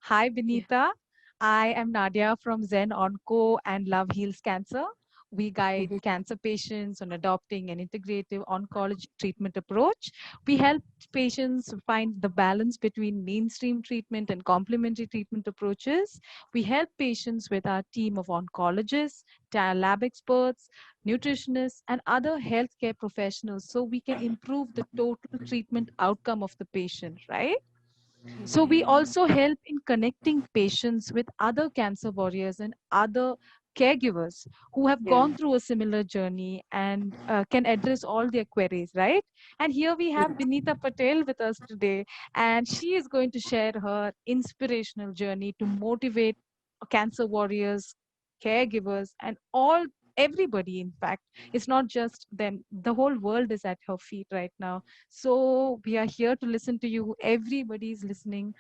Hi, Yeah. Binita. I am Nadia from Zen Onco and Love Heals Cancer. We guide Mhm. cancer patients on adopting an integrative oncology treatment approach. We help patients find the balance between mainstream treatment and complementary treatment approaches. We help patients with our team of oncologists, lab experts, nutritionists, and other healthcare professionals so we can improve the total treatment outcome of the patient, right? So we also help in connecting patients with other cancer warriors and other caregivers who have Yeah. gone through a similar journey and can address all their queries, right? And here we have Binita Patel with us today, and she is going to share her inspirational journey to motivate cancer warriors, caregivers, and all everybody. In fact, it's not just them, the whole world is at her feet right now. So we are here to listen to you. Everybody's listening.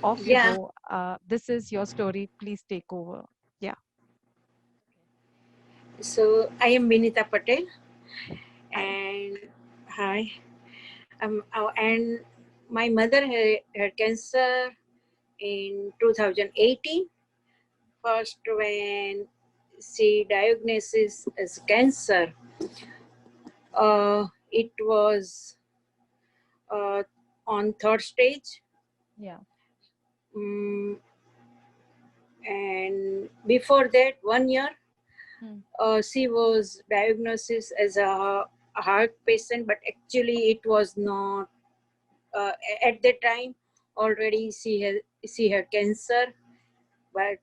Off you Yeah. go. This is your story. Please take over. Yeah. So I am Binita Patel, Hi. and hi. And my mother had cancer in 2018. First, when she diagnosis as cancer, it was on third stage. Yeah. Mm, and before that, 1 year, Hmm. she was diagnosed as a heart patient, but actually it was not. Uh, at that time, already she had cancer, but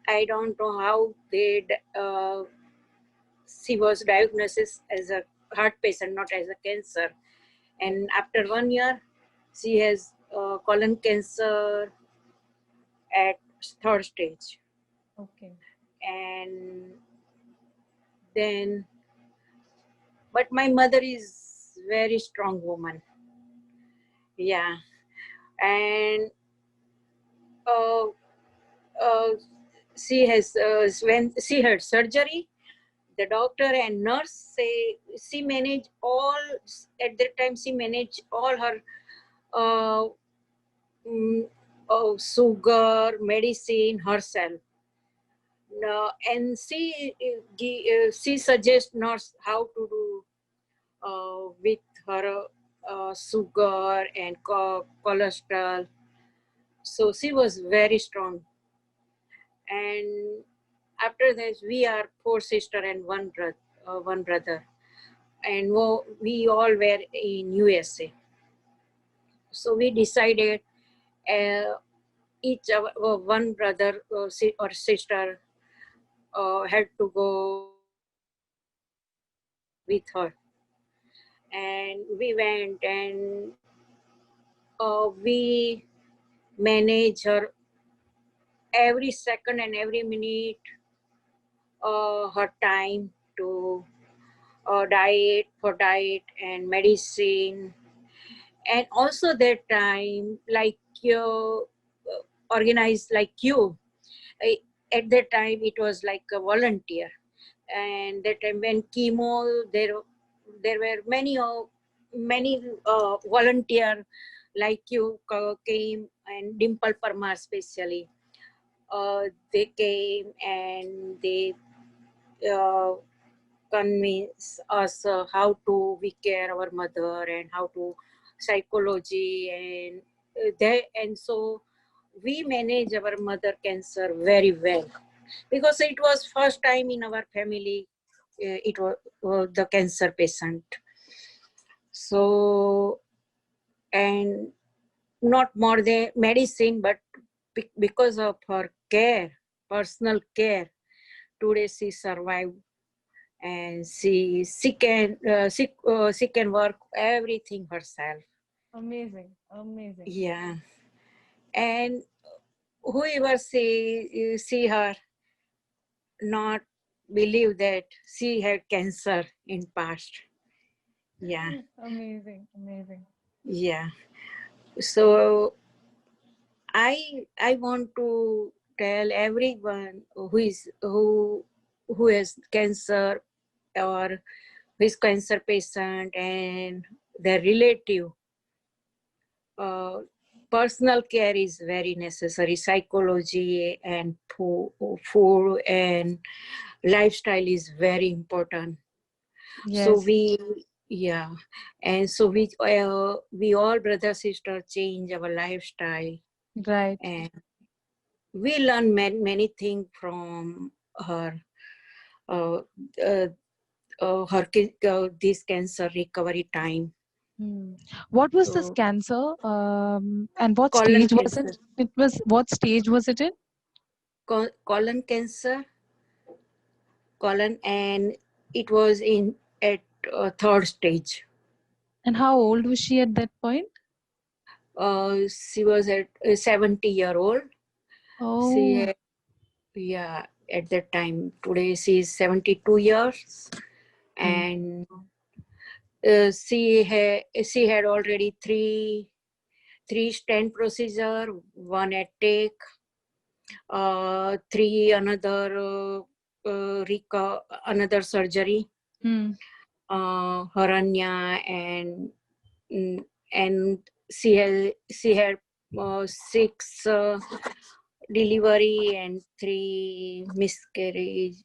I don't know how she was diagnosed as a heart patient, not as a cancer. Right. And after 1 year, she has colon cancer at third stage, Okay. and then but my mother is very strong woman. Yeah. And uh, uh, she has when she had surgery, the doctor and nurse say she managed all. At that time she managed all her uh, mm, sugar medicine herself. No, and she suggests nurse how to do with her sugar and cholesterol. So she was very strong. And after this, we are four sister and one brother, and we all were in USA. So we decided each of one brother or sister had to go with her, and we went and we manage her every second and every minute, her time to diet and medicine, and also that time like you organized like you. I, at that time it was like a volunteer, and that time when chemo, there were many volunteer like you came, and Dimple Parmar especially. They came and they uh, convince us how to we care our mother and how to psychology, and and so we manage our mother cancer very well, because it was first time in our family. It was the cancer patient. So, and not more than medicine, but because of her care, personal care, today she survived, and she can work everything herself. Amazing. Amazing. Yeah. And whoever see her not believe that she had cancer in past. Yeah. Amazing. Amazing. Yeah. So I want to tell everyone who has cancer, or who is cancer patient and their relative, personal care is very necessary. Psychology and food and lifestyle is very important. So Yes, yeah, and so we all brother sister change our lifestyle, right. and we learn many things from her. Uh, uh, this cancer recovery time. Hmm. What was this So cancer? And what colon stage was it? cancer, It was what stage was it in? colon cancer, colon, and it was in at third stage. And how old was she at that point? She was at 70-year-old. She Oh, had, yeah, at that time. Today she is 72 years, okay. and she had already three stent procedure, one at take, three another surgery, Hmm. hernia, mm, and she had six delivery and three miscarriage.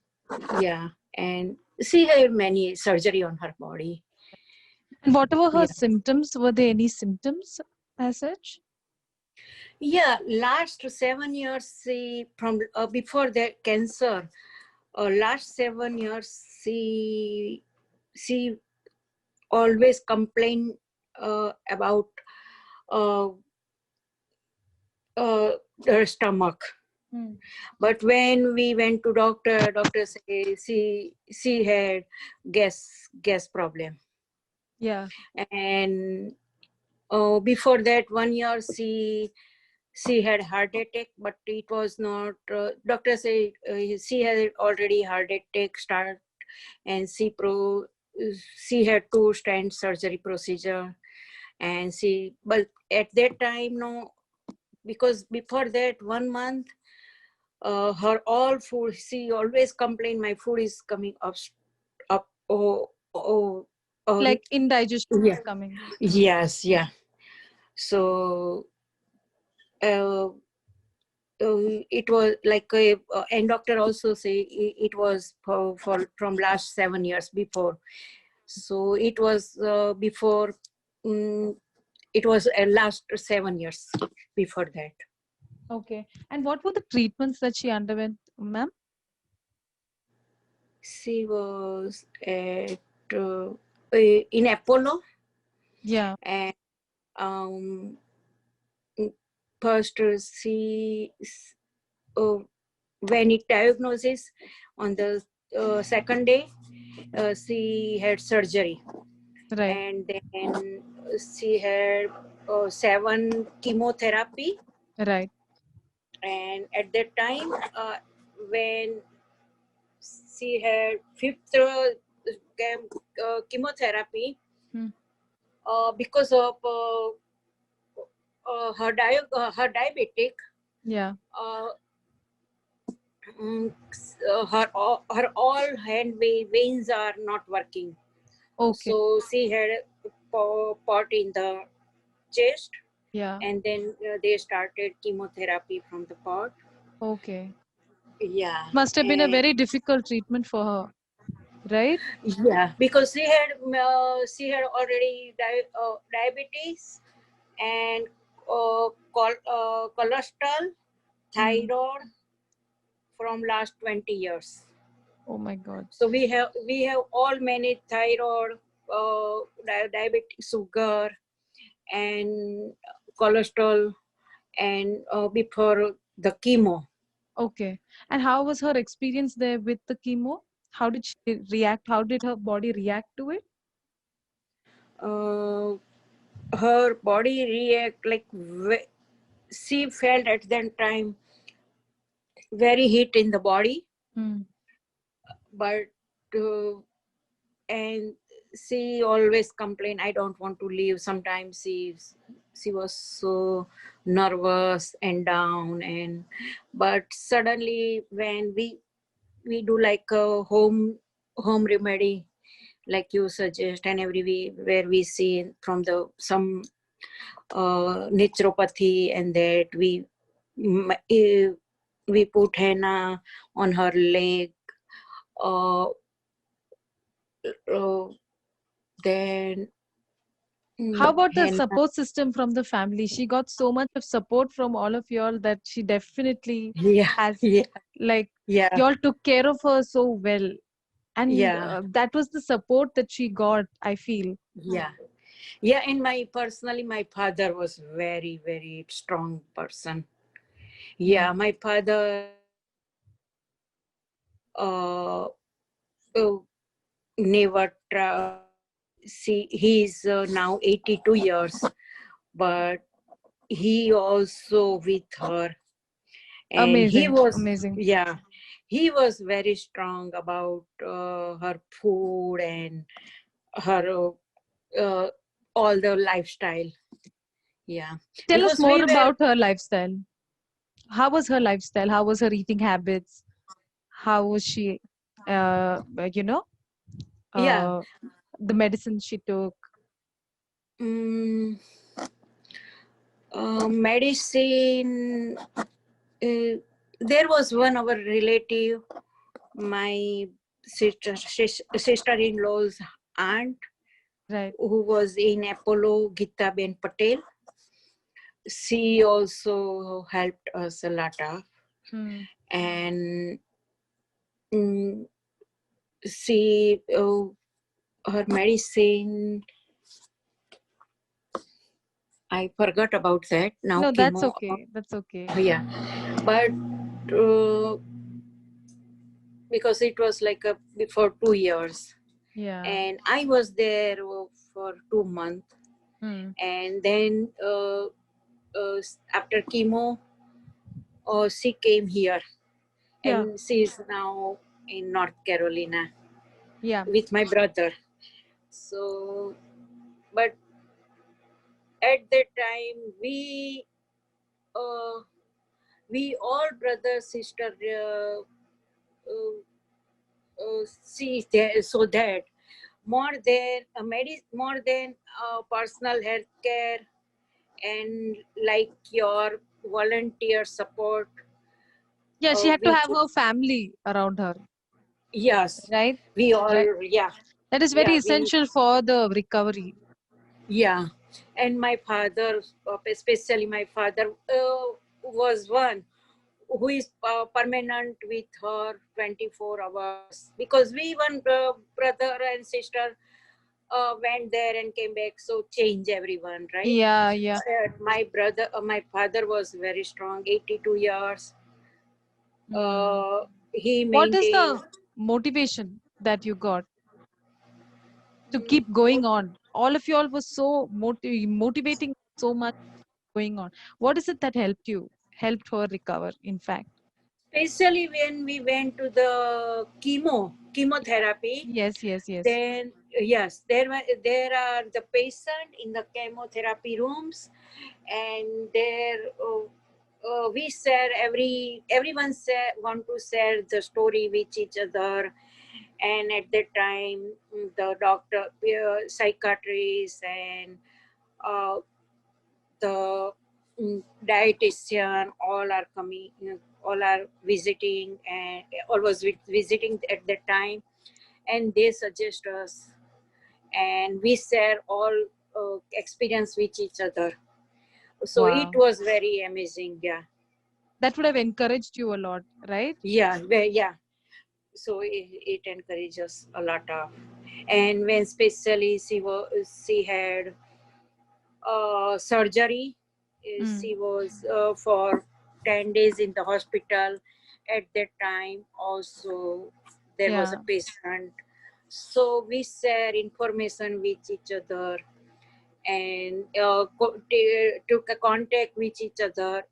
Yeah, and she had many surgery on her body. And whatever her Yeah, symptoms, were there any symptoms as such? yeah. Last 7 years, she from before the cancer. Last 7 years, she always complained about uh, her stomach. Hmm. But when we went to doctor say she had gas problem. Yeah, And before that 1 year she had heart attack, but it was not. Doctor said she had already heart attack start, and she had two stent surgery procedure, and but at that time no, because before that 1 month her all food, she always complained my food is coming up. like indigestion Yeah, is coming. yes, yeah. So uh, it was like and doctor also say it was for from last 7 years before. So it was before. um, it was last 7 years before that. Okay. And what were the treatments that she underwent, ma'am? She was at in Apollo, Yeah, and um, first she uh, when it diagnosis on the second day, she had surgery, right, and then she had seven chemotherapy. right. And at that time, when she had fifth chemotherapy, Hmm. because of her diabetic, Yeah. uh, her all veins are not working. Okay. So she had a pot in the chest, Yeah. and then they started chemotherapy from the pot. Okay. Yeah, Must have been a and very difficult treatment for her, right? yeah, because she had already diabetes and cholesterol, Hmm. thyroid from last 20 years. Oh my God. So we have all many thyroid, diabetic, sugar, and cholesterol, and before the chemo. Okay. And how was her experience there with the chemo? How did she react? How did her body react to it? Uh, Her body react like she felt at that time very heat in the body, Hmm. but uh, and she always complained, I don't want to leave. Sometimes she was so nervous and down, and but suddenly when we do like a home remedy like you suggest, and where we see from the some naturopathy, and that we put henna on her leg. Uh, uh, then How about the henna. support system from the family? She got so much of support from all of y'all that she definitely Yeah, has, yeah, like, yeah, y'all took care of her so well. And yeah, that was the support that she got, I feel. yeah, yeah. And my father was very, very strong person. Mm. Yeah, my father uh, uh never see, he's now 82 years, but he also with her, and he Amazing, was, amazing. yeah, he was very strong about her food and her uh, all the lifestyle. Yeah, Tell us because more we were, about her lifestyle. How was her lifestyle? How was her eating habits? How was she, you know, yeah, uh, the medicine she took? mm, medicine. There was one our relative, my sister-in-law's aunt, Right. who was in Apollo, Gita Ben Patel. She also helped us a lot of, Hmm. and mm, she her medicine, I forgot about that now, No, that's chemo. okay. That's okay. Yeah, but uh, because it was like a before 2 years, Yeah. and I was there for 2 months, Hmm. and then after chemo, she came here, Yeah. and she is now in North Carolina Yeah. with my brother. So, but at that time, uh, we all brother sister see there, so that more than personal health care, and like your volunteer support, Yeah, she had to which, have her family around her, yes, right? we all, Right. yeah, That is very yeah, we, essential for the recovery. yeah. And my father, especially my father, was one who is permanent with her 24 hours, because we one brother and sister went there and came back, so change everyone, right? Yeah, yeah. My father was very strong, 82 years. Hmm. uh, he What is maintained. the motivation that you got to keep going on? All of you all was so motivating so much going on. What is it that helped you, helped her recover, in fact? Especially when we went to the chemotherapy, Yes, yes, yes. then yes, there are the patient in the chemotherapy rooms, and there we share, everyone want to share the story with each other. And at that time, the doctor, psychiatrist, and uh, the dietitian, all are coming, all are visiting, and all was visiting at that time, and they suggest us, and we share all experience with each other. So it Wow. was very amazing. Yeah, That would have encouraged you a lot, right? yeah, yeah. So it encourages a lot of, and when especially she had surgery. Mm. She was for 10 days in the hospital. At that time, also, there was a Yeah. patient. So we share information with each other, and took a contact with each other.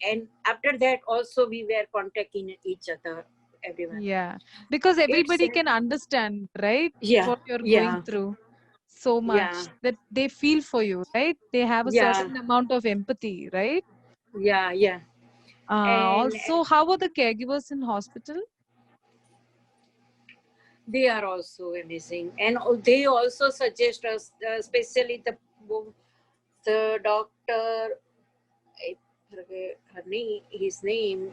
And after that, also, we were contacting each other, everyone. Yeah. Because It's, everybody can understand, right? yeah, What you're going yeah, through so yeah, much that they feel for you, right? They have a yeah, certain amount of empathy, right? yeah, yeah. And Also, how are the caregivers in hospital? they are also amazing, and they also suggest us, especially the the doctor, I forget his name.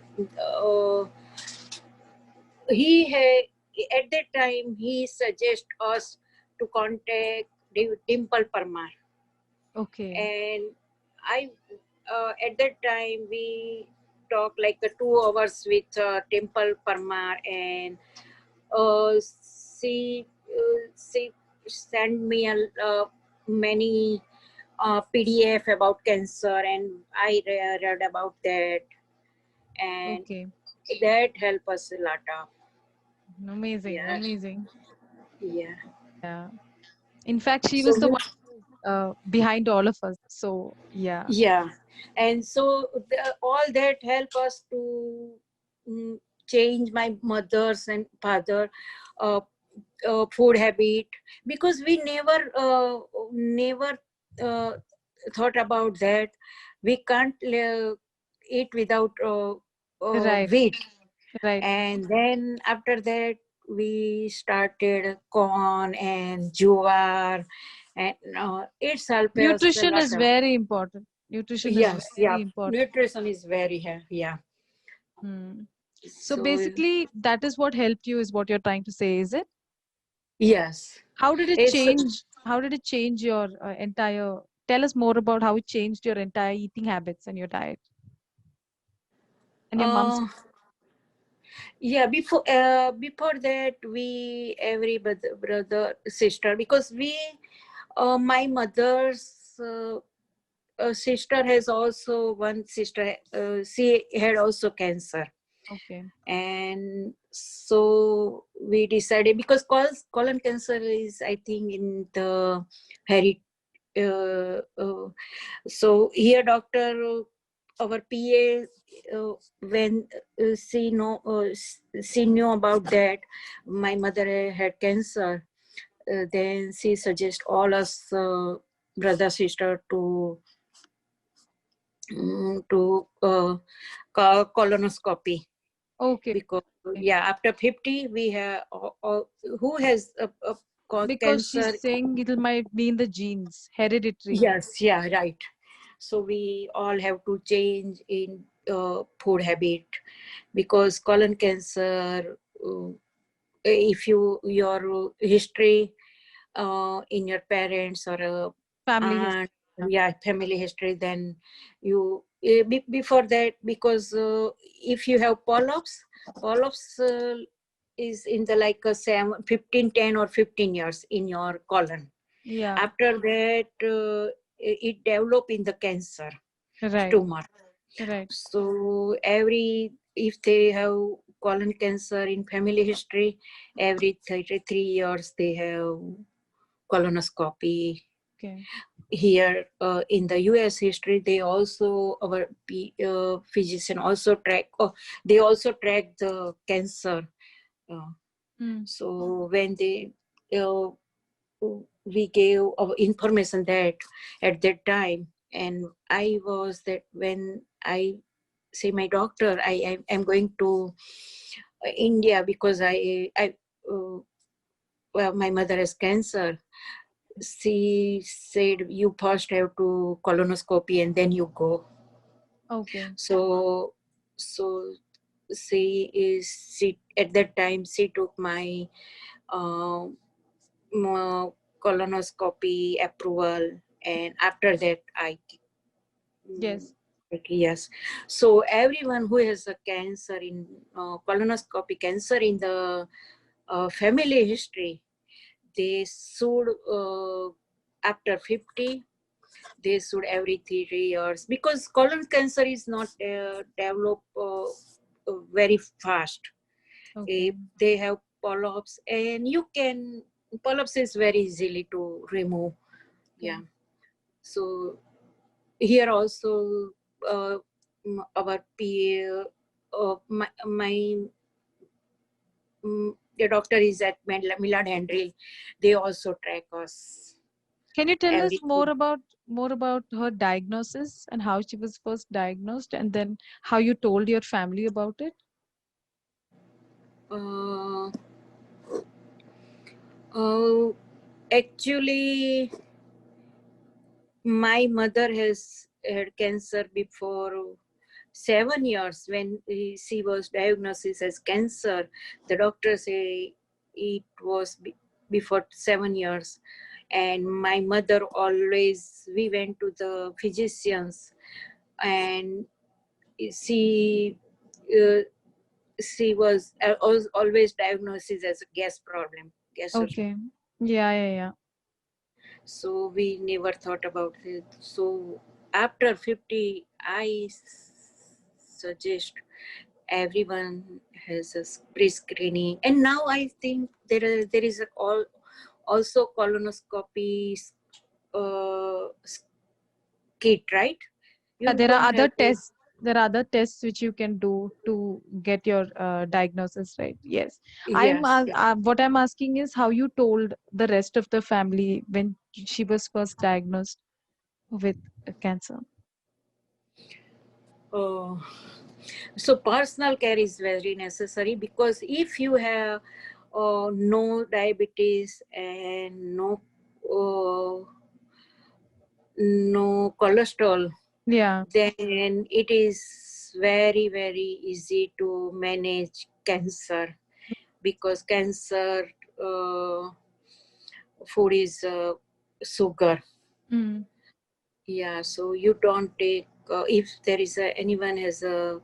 He had, at that time he suggest us to contact Dimple Parmar, Okay. and I at that time we talked like 2 hours with Dimple Parmar, and she sent me many PDF about cancer, and I read about that, and Okay. that helped us a lot of. Amazing. Yeah, Amazing. yeah. Yeah. In fact, she So was the one behind all of us. So, yeah. yeah, and so all that help us to mm, change my mother's and father uh, food habit, because we never uh, thought about that. We can't eat without Right. wheat, Right. and then after that we started corn and jowar, and it's helped us a Nutrition lot is of. very important. Nutrition is Yes, yeah, very important. nutrition is very yeah. Hmm. So So basically, that is what helped you, is what you're trying to say, is it? yes, How did it it's change? How did it change your entire? Tell us more about how it changed your entire eating habits and your diet and your mom's. uh yeah, before that we every brother sister, because we my mother's sister has also one sister, she had also cancer, Okay. and so we decided, because colon cancer is, I think, in the heri so here doctor, our PA, when she knew about that my mother had cancer, then she suggest all us brother sister to colonoscopy, Okay. because Okay. yeah, after 50 we have who has Because cancer. she's saying it might be in the genes, hereditary. Yes, yeah, right. So we all have to change in food habit, because colon cancer, if your history in your parents or Family history. aunt, Yeah. yeah, family history, then you before that, because if you have polyps is in the like 15, 10 or 15 years in your colon. Yeah. After that it develop in the cancer Right. tumor. Right. So every, if they have colon cancer in family history, every 33 years they have colonoscopy. Okay. Here in the US history, they also, our physician also track, they also track the cancer. uh, Hmm. so when they uh, we gave our information that at that time, and I was that when I say my doctor, I am going to India, because I well, my mother has cancer. She said you first have to colonoscopy and then you go. Okay. So she at that time she took my uh, colonoscopy approval, and after that I Yes. yes. So everyone who has a cancer in colonoscopy cancer in the family history, they should after 50 they should every 3 years, because colon cancer is not develop very fast. Okay. If they have polyps, and you can, polyps is very easily to remove. Okay. Yeah. So here also our PA, the doctor is at Millard Henry, they also track us Can you tell us everything. more about her diagnosis and how she was first diagnosed, and then how you told your family about it? uh, uh, Actually, My mother has had cancer before 7 years. When she was diagnosed as cancer, the doctor say it was before 7 years. And my mother always, we went to the physicians, and she uh, she was always diagnosed as a gas problem, gas. Okay. Yeah, yeah, yeah. So we never thought about it. So after 50, I suggest everyone has a pre-screening, and now I think there is a also colonoscopy uh, kit, right? Yeah, You there are don't other have to. tests. There are other tests which you can do to get your diagnosis right. Yes. Yes. What I'm asking is how you told the rest of the family when she was first diagnosed with cancer. Oh, so personal care is very necessary, because if you have no diabetes and uh, no cholesterol, Yeah. then it is very, very easy to manage cancer, because cancer food is sugar. Mm. Yeah, so you don't take, if there is anyone has a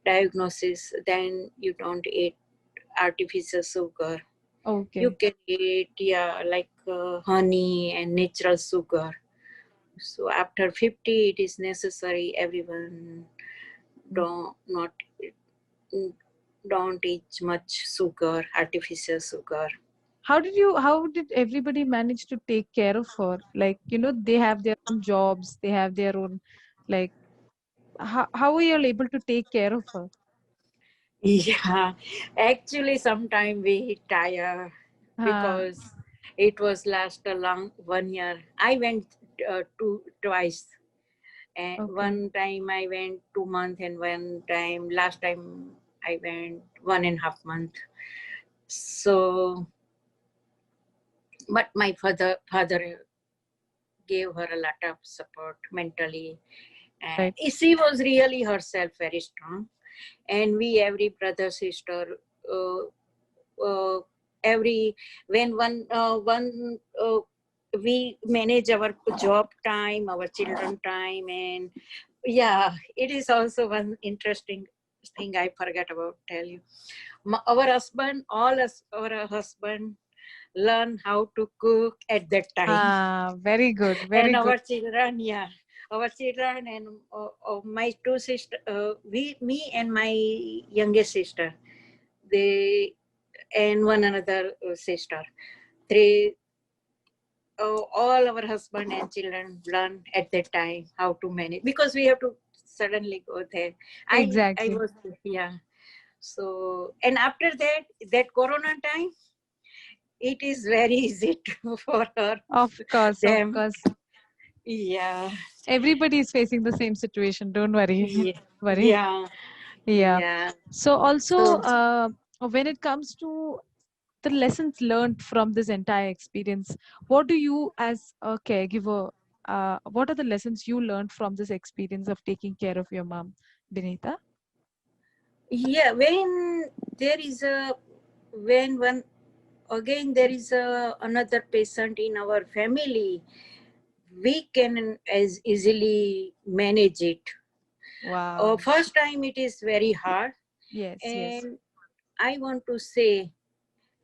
diagnosis, then you don't eat artificial sugar. You Okay. can eat, yeah, like honey and natural sugar. So after 50, it is necessary everyone Mm. don't not don't eat much sugar, artificial sugar. How did everybody manage to take care of her? Like, they have their own jobs, they have their own, like, how were you all able to take care of her? Yeah, actually, sometime we tire, Uh, because it was last a long 1 year. I went twice, and okay. one time I went 2 months, and one time last time I went 1.5 month. So, but my father gave her a lot of support mentally, and Right. she was really herself very strong. And we, every brother sister, uh, uh, every when one we manage our job time, our children time, and yeah, it is also one interesting thing I forgot about tell you. Our husband, all us our husband learn how to cook at that time. Very good, And very good. our children, yeah, our children, and my two sister, me and my youngest sister, they, and one another sister, three, all our husband and children learn at that time how to manage, because we have to suddenly go there. I Exactly. was, yeah. So, and after that, that corona time, it is very easy for her, Of course, of them. course. Yeah. Everybody is facing the same situation. Don't worry. Yeah. Worry. Yeah. Yeah. Yeah. So also, So, when it comes to the lessons learned from this entire experience, what do you, as a caregiver, what are the lessons you learned from this experience of taking care of your mom, Binita? yeah, when there is a, when one, again there is a another patient in our family, we can as easily manage it. Wow. First time it is very hard, Yes, yes. and I want to say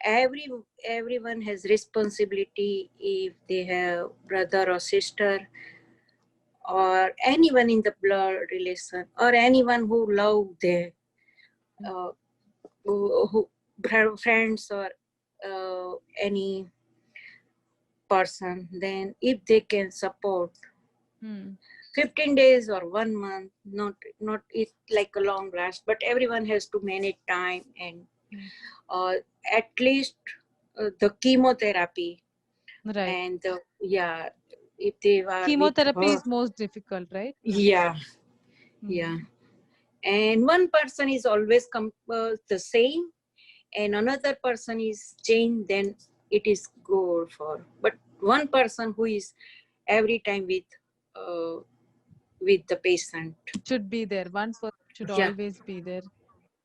every everyone has responsibility. If they have brother or sister, or anyone in the blood relation, or anyone who love their uh, who friends, or any person, then if they can support Hmm. 15 days or 1 month, not it like a long last, but everyone has to manage time, and Hmm. uh, at least the chemotherapy, Right. and the, yeah, if they are with Chemotherapy her, is most difficult, right? yeah, Hmm. yeah. And one person is always the same, and another person is changed, then it is good for, but one person who is every time with the patient. Should be there. One person should Yeah, always be there.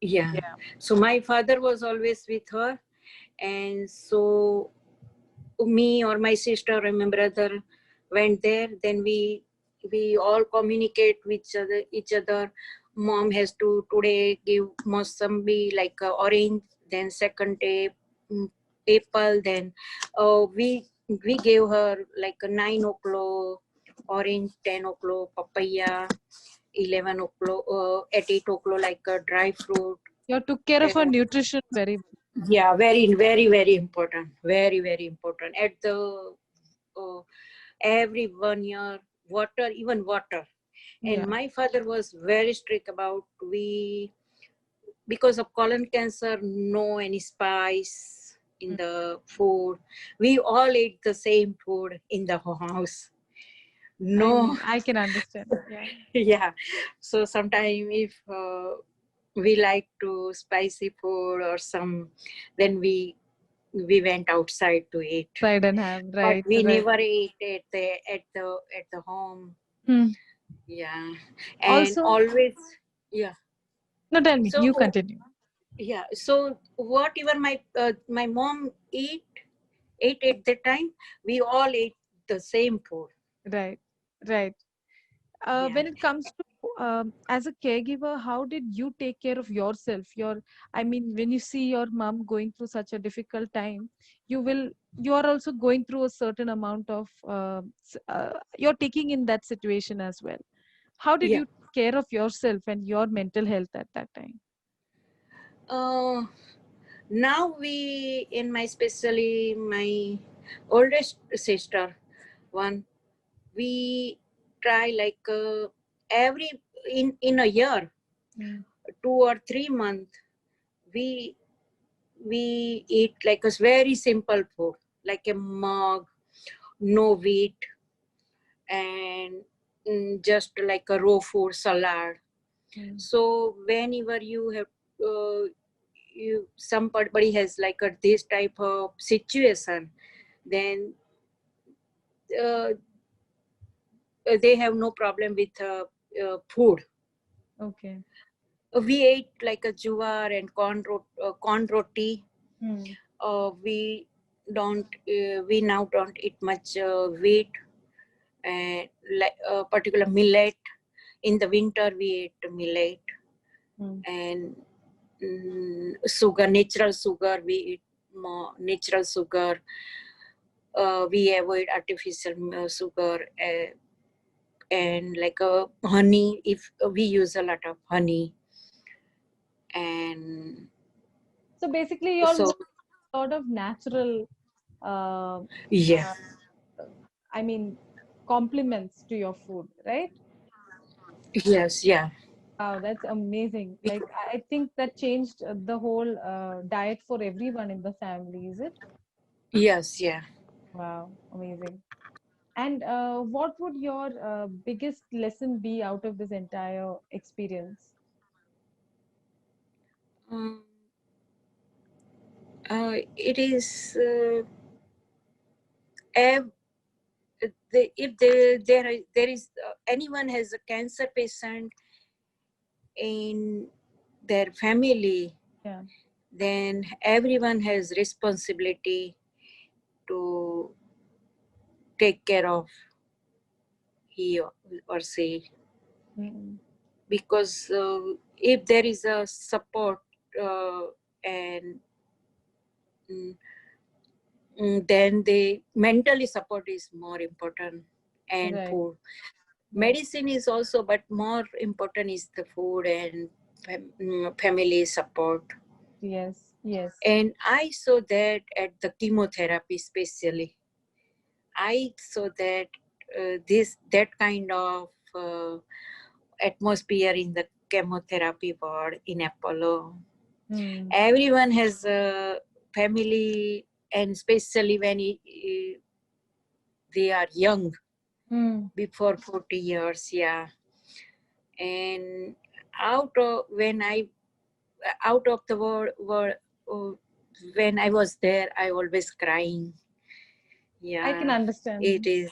yeah. Yeah. So my father was always with her, and so me or my sister or my brother went there. Then we all communicate with each other. Mom has to today give Mossambi, like orange, then second day mm, apple, then we gave her like a 9 o'clock orange, 10 o'clock papaya, 11 o'clock at 8 o'clock like a dry fruit. You took care of her nutrition very well. Yeah, very, very, very important. Very, very important. At the every 1 year, water, even water. And Yeah. my father was very strict about we, because of colon cancer, no any spice in Mm. the food. We all ate the same food in the house. I No, mean, I can understand. Yeah. yeah. So sometime if we like to spicy food or some, then we went outside to eat, Side and have, but right, we right. never ate at the home. Hmm. Yeah, and Also, always, yeah. no, tell me, So you continue. yeah, so whatever my mom ate at that time, we all ate the same food. Right, right. Yeah. When it comes to as a caregiver, how did you take care of yourself? I mean, when you see your mom going through such a difficult time, you are also going through a certain amount of, you're taking in that situation as well. How did Yeah. you take care of yourself and your mental health at that time? uh, Now in my, especially my oldest sister one, we try like every in a year, Mm. 2 or 3 months, we we eat like a very simple food, like a mug, no wheat, and just like a raw food salad. Mm. So whenever you have somebody has like this type of situation, then uh, they have no problem with food. Okay. We ate like a jowar and corn roti. Mm. We now don't eat much wheat and like particular millet. In the winter, we eat millet Mm. and sugar, natural sugar. We eat more natural sugar. We avoid artificial sugar, and like honey. If we use a lot of honey, and So basically, you all so want a lot of natural, uh, yeah, uh, I mean, compliments to your food, right? yes, yeah, Wow, that's amazing. Like, I think that changed the whole diet for everyone in the family, is it? yes, yeah. Wow, amazing. And what would your biggest lesson be out of this entire experience? Um, it is ev- if there is anyone has a cancer patient in their family, Yeah. then everyone has responsibility to take care of he or she, Mm. because if there is a support uh, and mm, then the mentally support is more important, and Right. food, Right. medicine is also, but more important is the food and family support. Yes. Yes. And I saw that at the chemotherapy, especially I saw that this that kind of atmosphere in the chemotherapy ward in Apollo. Mm. Everyone has a family, and especially when they are young, Mm. before 40 years, yeah. And out of when I out of the world, when I was there, I always crying. I can Yeah, it understand. is.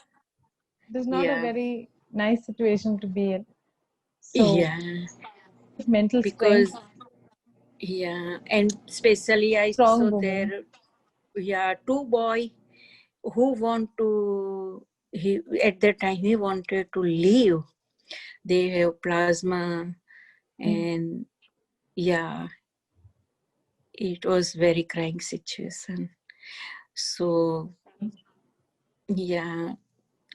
It is not a yeah, very nice situation to be in. So, yeah. mental strength, Because yeah, and especially I strong saw woman. there, yeah, two boy who want to. He at that time he wanted to leave. They have plasma, Mm. and yeah, it was very crying situation. So yeah,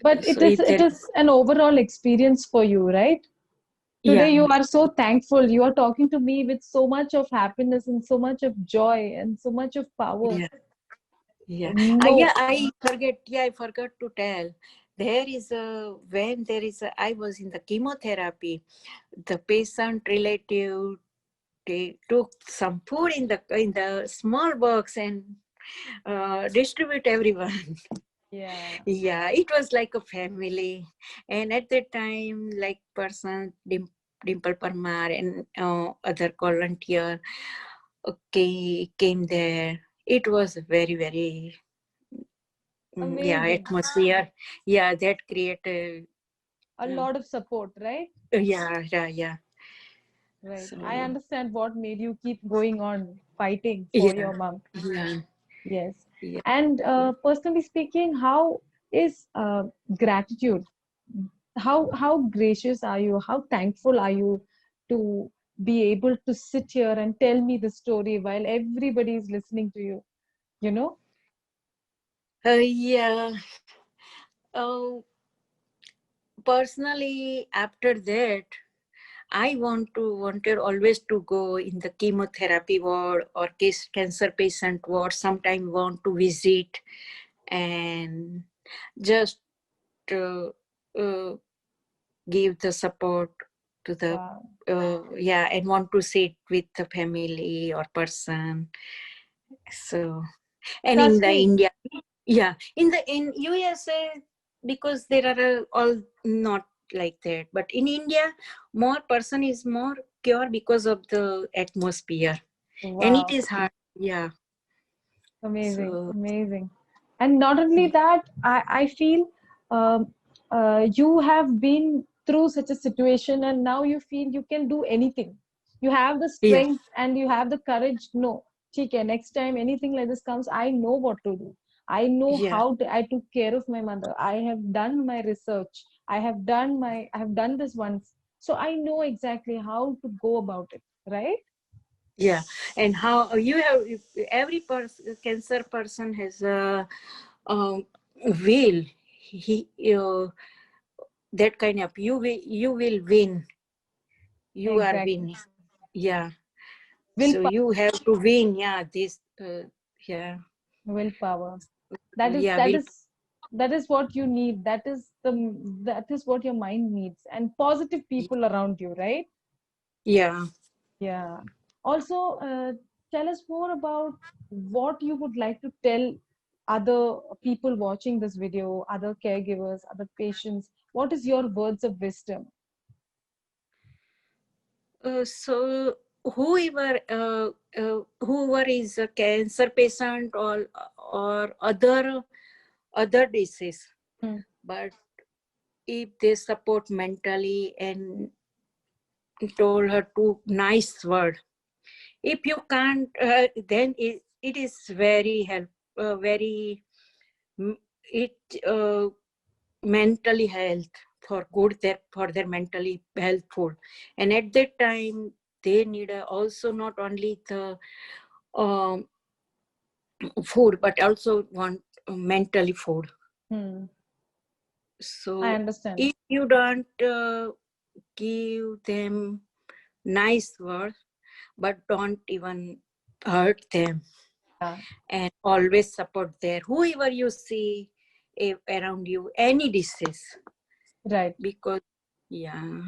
But so it is if it there, is an overall experience for you, right? Today yeah, you are so thankful. You are talking to me with so much of happiness and so much of joy and so much of power. yeah, yeah, yeah. No, I forgot to tell. There is a when there is a I was in the chemotherapy. The patient relative they took some food in the small box and distribute everyone. yeah, Yeah, it was like a family, and at that time, like person Dimple Parmar and other volunteer came there. It was very very yeah amazing. atmosphere. Yeah, that created. A lot of support, right? Yeah, yeah, yeah. Right. I So understand what made you keep going on fighting for yeah, your mom. yeah, Yes. yeah. And personally speaking, how is gratitude? How gracious are you? How thankful are you to be able to sit here and tell me the story while everybody is listening to you? You know? Yeah. Uh, Personally, after that, I wanted always to go in the chemotherapy ward or cancer patient ward. Sometime want to visit and just uh, uh, give the support to the Wow. yeah, and want to sit with the family or person. So and in Trust the me. India, yeah, in USA, because there are all not like that, but in India, more person is more cure because of the atmosphere, and it Wow. is hard. Yeah. Amazing, So amazing. And not only that, I feel you have been through such a situation and now you feel you can do anything. You have the yeah, strength and you have the courage. No, okay, next time anything like this comes, I know what to do. I know yeah, how I took care of my mother. I have done my research. I have done this once. So I know exactly how to go about it, right? yeah. And how you have every person cancer person has a will. He that kind of you will win. You are Exactly. winning. Yeah. So Willpower, you have to win. Yeah. This. Yeah. willpower. that is Yeah. that Will. is that is what you need. That is what your mind needs, and positive people around you, right? Yeah. Yeah. Also, tell us more about what you would like to tell other people watching this video, other caregivers, other patients. What is your words of wisdom? So whoever is a cancer patient or other disease, Hmm. but if they support mentally and told her two nice word, if you can't, then it is very very mm, it mentally health for good for their mentally healthful, and at that time they need also not only the um, food but also want mentally food. Hmm. I So understand. if you don't give them nice words but don't even hurt them, Yeah. and always support there whoever you see around you any disease, Right. because yeah,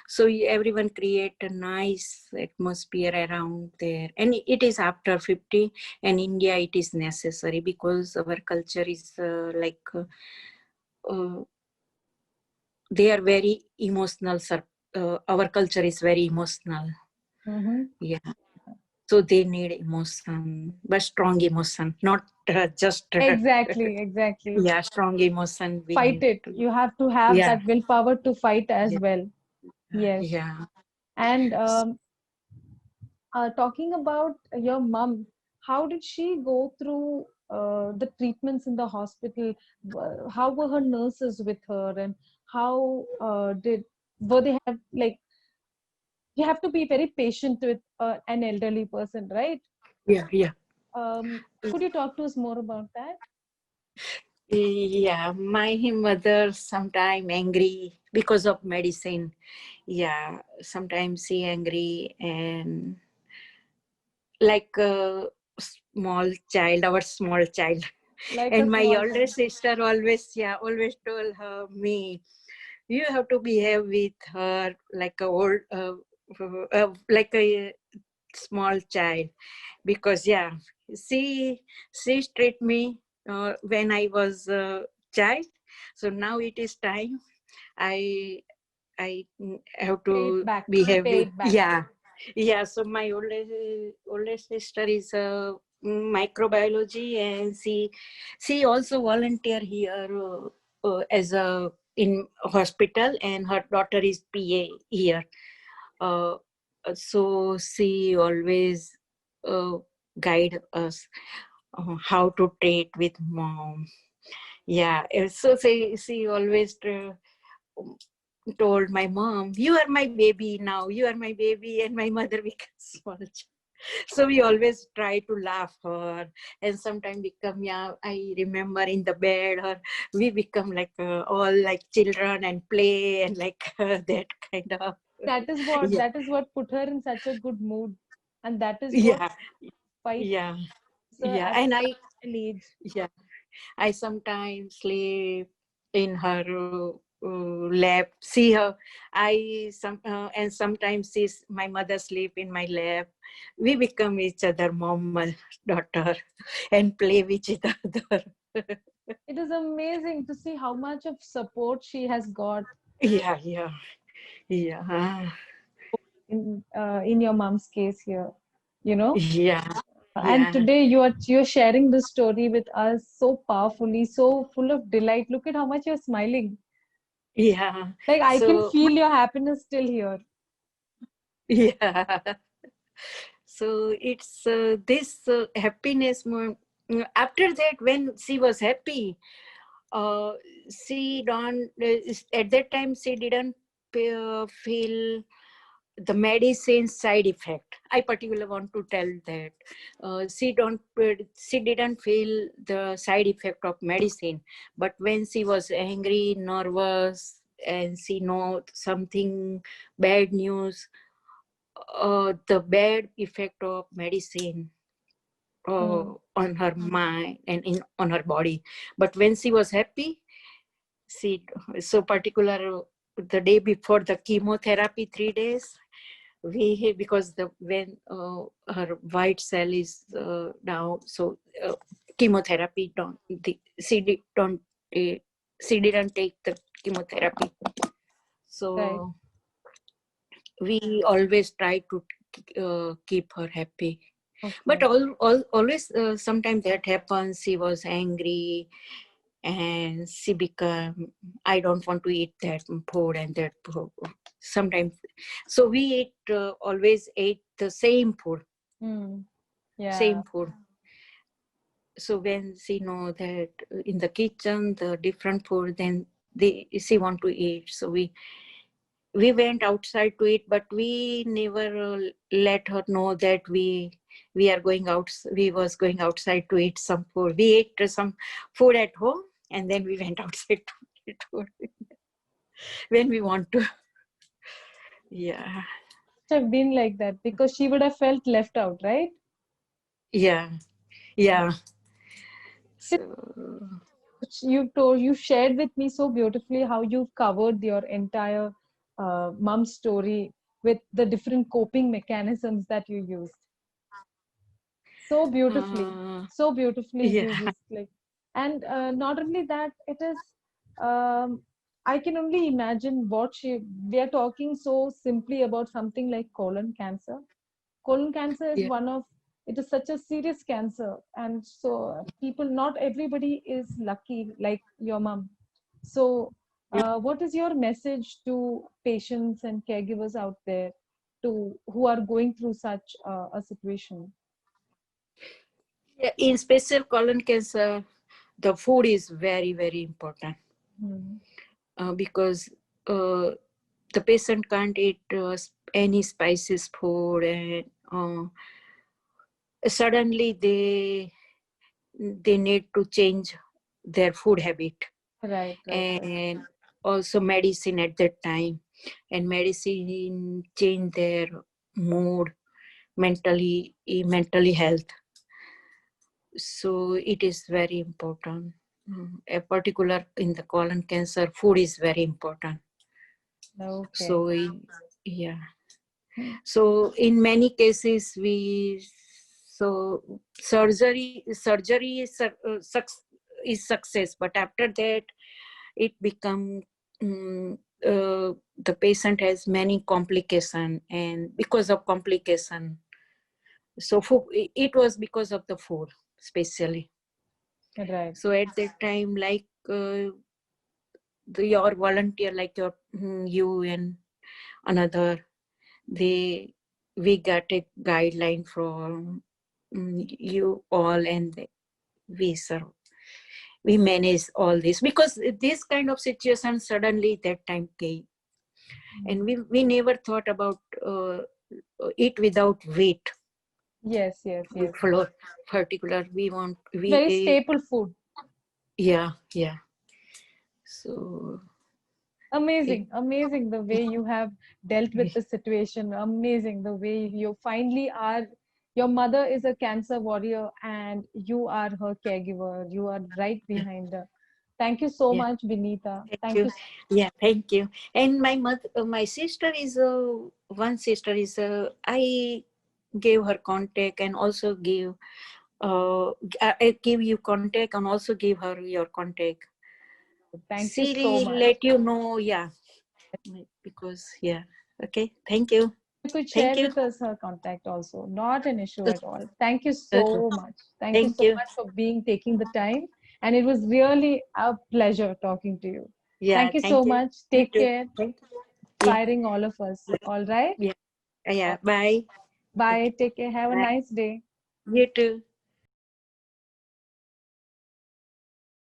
so everyone create a nice atmosphere around there, and it is after 50, and India it is necessary because our culture is uh, they are very emotional our culture is very emotional. Mm-hmm. Yeah. So they need emotion, but strong emotion, not just Exactly, exactly. yeah, strong emotion we Fight need it. to. You have to have Yeah, that willpower to fight as yeah, well. Yes. yeah, And talking about your mom, how did she go through the treatments in the hospital? How were her nurses with her, and how did were they have like you have to be very patient with an elderly person, right? yeah, yeah. Could you talk to us more about that? Yeah, my mother sometime angry because of medicine. Yeah, sometimes she angry and like a small child, our small child. Like a And my small older child. sister always, yeah, always told her me, you have to behave with her like a old, like a small child, because yeah, she she treat me when I was a child. So now it is time I I have Pay it to back. behave Pay with, it back. yeah, yeah. So my oldest sister is microbiology, and she also volunteer here as a in hospital, and her daughter is PA here. Uh, so she always uh, guide us how to treat with mom. Yeah, so she always told my mom, "You are my baby now. You are my baby," and my mother becomes small. So we always try to laugh her, and sometimes become, yeah, I remember in the bed, or we become like all like children and play and like that kind of. Yeah, That is what put her in such a good mood, and that is what yeah, fight yeah, cancer yeah. at And an age. yeah, I sometimes sleep in her lap. See her. And sometimes my mother sleep in my lap. We become each other mom and daughter, and play with each other. It is amazing to see how much of support she has got Yeah, yeah, yeah, in your mom's case here, you know. yeah, And yeah, today you're sharing this story with us so powerfully, so full of delight. Look at how much you're smiling. yeah. Like I can So feel your happiness still here. yeah. So it's this happiness. After that, when she was happy, uh, she don't at that time she didn't feel the medicine side effect. I particularly want to tell that she didn't feel the side effect of medicine, but when she was angry, nervous, and she know something bad news, the bad effect of medicine Hmm. on her mind and on her body. But when she was happy, she so particular the day before the chemotherapy, 3 days, we because the when her white cell is down, so chemotherapy don't the don't uh, she didn't take the chemotherapy. Right. So we always try to keep her happy. But Okay. always, sometimes that happens. She was angry, and she become, I don't want to eat that food and that food. Sometimes, so we always ate the same food, Hmm. Yeah. same food. So when she know that in the kitchen the different food, then she want to eat. So we went outside to eat, but we never let her know that we are going out. We was going outside to eat some food. We ate some food at home, and then we went outside to eat food when we want to. Yeah, Must have been like that because she would have felt left out, right? yeah, yeah. So You shared with me so beautifully how you've covered your entire mom story with the different coping mechanisms that you used so beautifully yeah, you just like. And not only that, it is um, I can only imagine what she we are talking so simply about something like colon cancer. Colon cancer is Yeah. one of, it is such a serious cancer. And so people, not everybody is lucky like your mom. So what is your message to patients and caregivers out there to who are going through such a situation? Yeah, in special colon cancer, the food is very, very important Hmm. because uh, the patient can't eat any spices food, and suddenly they need to change their food habit, Right, right, right. and also medicine at that time, and medicine change their mood, mentally health. So it is very important. A particular in the colon cancer, food is very important. Okay. So yeah. Hmm. So in many cases, we so surgery is success, but after that it become um, the patient has many complication, and because of complication, so it was because of the food, especially. Right. So at that time, like your volunteer, like you and another, they we got a guideline from you all, and we serve we manage all this, because this kind of situation suddenly that time came, and Hmm. we never thought about it without weight. Yes, yes, We yes. follow particular, we want we Very ate. staple food. Yeah, yeah. So it, Amazing, amazing the way you have dealt with the situation. Amazing the way you finally are. Your mother is a cancer warrior and you are her caregiver. You are right yeah, behind her. Thank you so yeah. much, Binita. Thank Thank you. you. Yeah, thank you. And my mother, my sister is one sister is I gave her contact, and also give I give you contact, and also give her your contact. Thank you She so will much. let you know. Yeah, because yeah. Okay. Thank you. You could Thank share you. with us her contact also. Not an issue at all. Thank you Okay. so much. Thank you Thank so you. much for being taking the time. And it was really a pleasure talking to you. Yeah. Thank you so Thank you. much. You Take too. care. Thank you. Yeah. Inspiring all of us. All right. Yeah. Yeah. Bye. Bye. Okay. Take care. Have a Bye. nice day. You too.